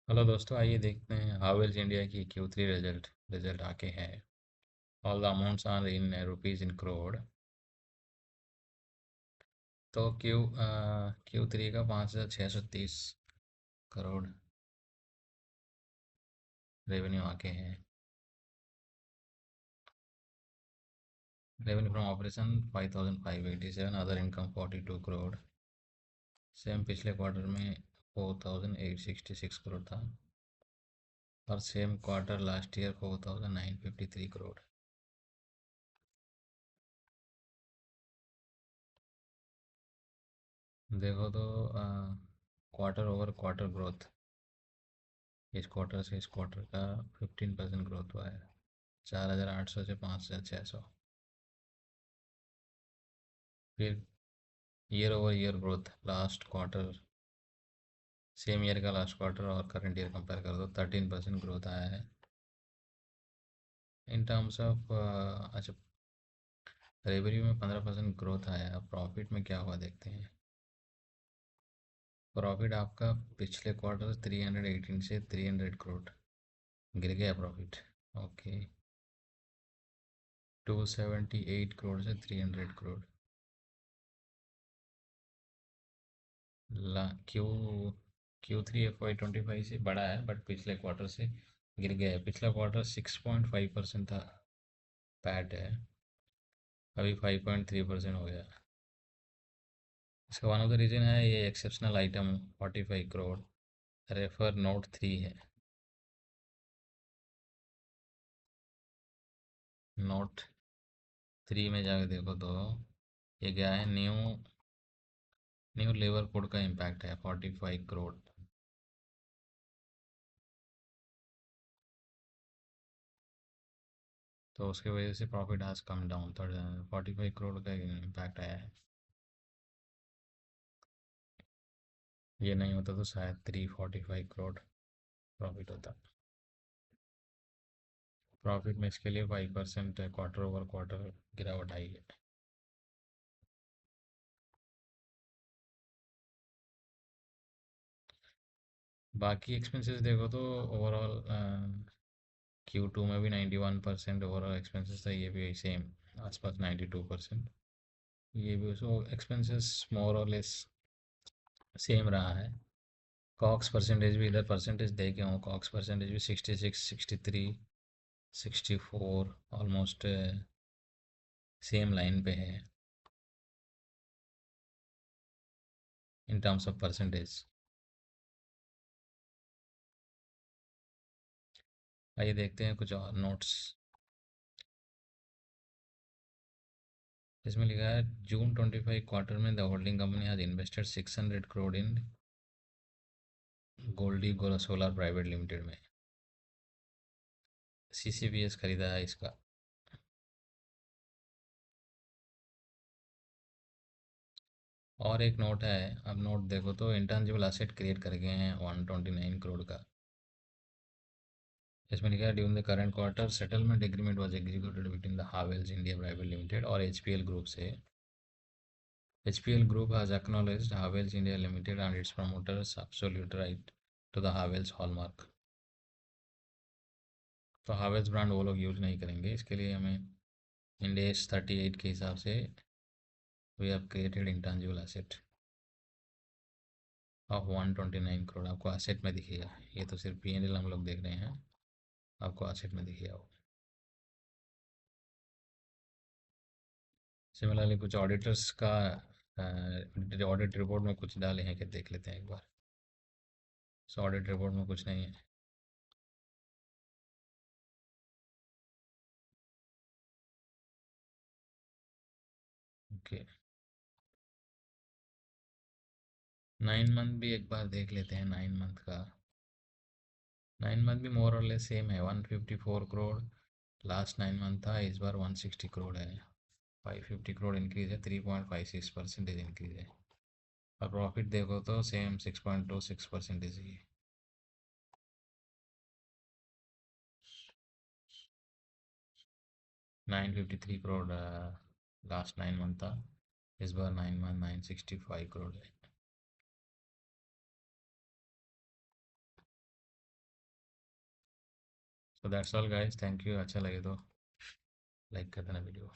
Hello दोस्तों, आइए देखते हैं हावेल्स इंडिया की Q3 रिजल्ट आके हैं। All the amounts are in rupees in crore. तो Q3 का 5,630 करोड़ रेवेन्यू आके हैं। Revenue from operation 5,587, other income 42 crore. Same पिछले क्वार्टर में 4,866 करोड़ था, और same quarter last year 4,953 crore. देखो तो क्वार्टर ओवर क्वार्टर ग्रोथ इस क्वार्टर से इस क्वार्टर का 15% ग्रोथ हुआ है। 4,800 से 5,600। फिर year over year growth last quarter, same year का लास्ट क्वार्टर और करंट ईयर कंपेयर कर दो, 13% ग्रोथ आया है। इन टर्म्स ऑफ अच्छा, रेवेन्यू में 15% ग्रोथ आया है। प्रॉफिट में क्या हुआ देखते हैं। प्रॉफिट आपका पिछले क्वार्टर 318 से 300 करोड़ गिर गया प्रॉफिट। ओके, 278 करोड़ से 300 करोड़। ला क्यू Q3 FY25 से बड़ा है, बट पिछले क्वार्टर से गिर गया है। पिछला क्वार्टर 6.5% था, पैट है। अभी 5.3% हो गया। इसका वन ऑफ द रीज़न है ये exceptional item 45 crore. Refer note 3 है। नोट 3 में जाके देखो तो ये क्या है, न्यू न्यू लेबर कोड का इम्पैक्ट है 45 करोड़। तो उसके वजह से प्रॉफिट आज कम डाउन, 45 करोड़ का इम्पैक्ट आया है। ये नहीं होता तो शायद 345 करोड़ प्रॉफिट होता। प्रॉफिट में इसके लिए 5% क्वार्टर ओवर क्वार्टर गिरावट आई है। बाकी एक्सपेंसेस देखो तो ओवरऑल Q2 में भी 91% ओवरऑल एक्सपेंसेस था, ये भी सेम आसपास 92%। ये भी सो एक्सपेंसेस मोर और लेस सेम रहा है। कॉक्स परसेंटेज भी इधर परसेंटेज दे के हूँ, कॉक्स परसेंटेज भी 66, 63, 64 ऑलमोस्ट सेम लाइन पे है इन टर्म्स ऑफ परसेंटेज। आइए देखते हैं कुछ और नोट्स। इसमें लिखा है जून 25 क्वार्टर में the holding company has invested 600 crore in Goldi गोला सोलर प्राइवेट लिमिटेड में। CCPS खरीदा है इसका। और एक नोट है, अब नोट देखो तो इंटैंजिबल एसेट क्रिएट कर गए हैं 129 करोड़ का। इसमें लिखा है during the current quarter settlement agreement was executed between the Havells India private limited और HPL ग्रुप से। HPL Group has acknowledged Havells India Limited and its promoters absolute right to the Havells hallmark। तो Havells brand वो लोग use नहीं करेंगे, इसके लिए हमें इंड AS 38 के हिसाब से we have created intangible asset of 129 crore. आपको एसेट में दिखेगा, ये तो सिर्फ P&L हम लोग देख रहे हैं, आपको एसेट में दिखेगा वो। सिमिलरली कुछ ऑडिटर्स का ऑडिट रिपोर्ट में कुछ डाले हैं कि देख लेते हैं एक बार। सो ऑडिट रिपोर्ट में कुछ नहीं है। ओके, 9 मंथ भी एक बार देख लेते हैं। 9 मंथ का, 9 मंथ भी मोर और लेस सेम है, 154 करोड़ लास्ट 9 मंथ था, इस बार 160 करोड़ है। 550 करोड़ इंक्रीज है, 3.56% इंक्रीज है। और प्रॉफिट देखो तो सेम 6.26% ही है। 953 करोड़ लास्ट 9 मंथ था, इस बार 9 मंथ 965 करोड़ है। So that's all guys, thank you. अच्छा लगे तो लाइक कर देना वीडियो।